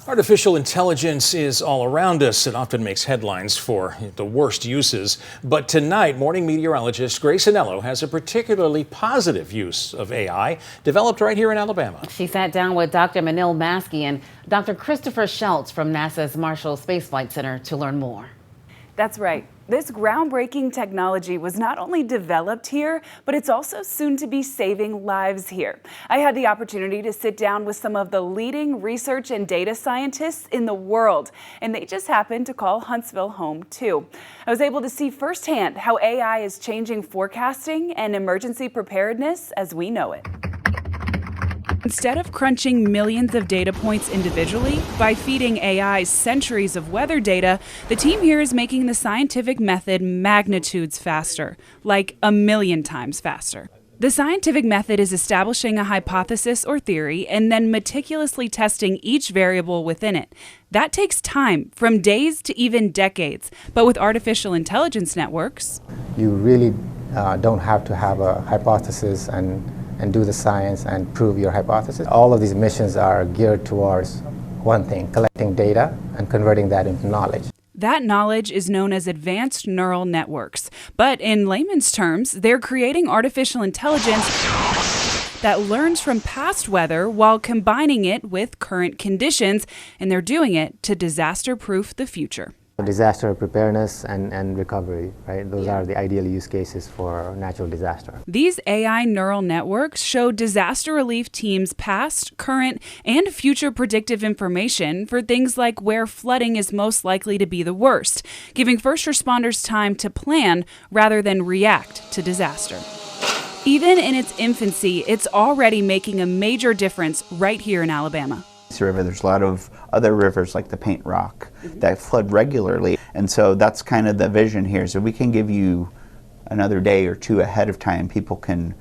Artificial intelligence is all around us. It often makes headlines for the worst uses. But tonight, morning meteorologist Grace Anello has a particularly positive use of AI developed right here in Alabama. She sat down with Dr. Manil Maskey and Dr. Christopher Schultz from NASA's Marshall Space Flight Center to learn more. That's right. This groundbreaking technology was not only developed here, but it's also soon to be saving lives here. I had the opportunity to sit down with some of the leading research and data scientists in the world, and they just happened to call Huntsville home too. I was able to see firsthand how AI is changing forecasting and emergency preparedness as we know it. Instead of crunching millions of data points individually, by feeding AI centuries of weather data, the team here is making the scientific method magnitudes faster, like 1,000,000 times faster. The scientific method is establishing a hypothesis or theory and then meticulously testing each variable within it. That takes time, from days to even decades. But with artificial intelligence networks, you really don't have to have a hypothesis and do the science and prove your hypothesis. All of these missions are geared towards one thing: collecting data and converting that into knowledge. That knowledge is known as advanced neural networks. But in layman's terms, they're creating artificial intelligence that learns from past weather while combining it with current conditions, and they're doing it to disaster-proof the future. Disaster preparedness and recovery, right? Those are the ideal use cases for natural disaster. These AI neural networks show disaster relief teams past, current, and future predictive information for things like where flooding is most likely to be the worst, giving first responders time to plan rather than react to disaster. Even in its infancy, it's already making a major difference right here in Alabama. River, there's a lot of other rivers like the Paint Rock that flood regularly, and so that's kind of the vision here. So we can give you another day or two ahead of time. People can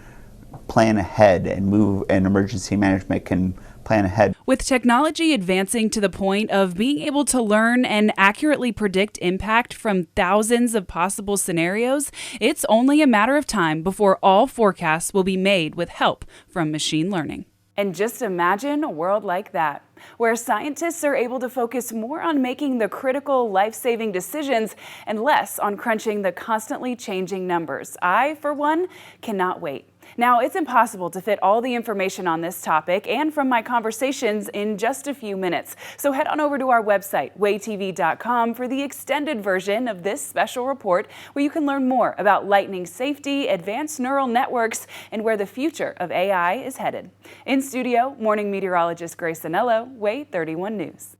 plan ahead and move, and emergency management can plan ahead. With technology advancing to the point of being able to learn and accurately predict impact from thousands of possible scenarios, it's only a matter of time before all forecasts will be made with help from machine learning. And just imagine a world like that, where scientists are able to focus more on making the critical life-saving decisions and less on crunching the constantly changing numbers. I, for one, cannot wait. Now, it's impossible to fit all the information on this topic and from my conversations in just a few minutes. So head on over to our website, waytv.com, for the extended version of this special report, where you can learn more about lightning safety, advanced neural networks, and where the future of AI is headed. In studio, morning meteorologist Grace Anello, Way 31 News.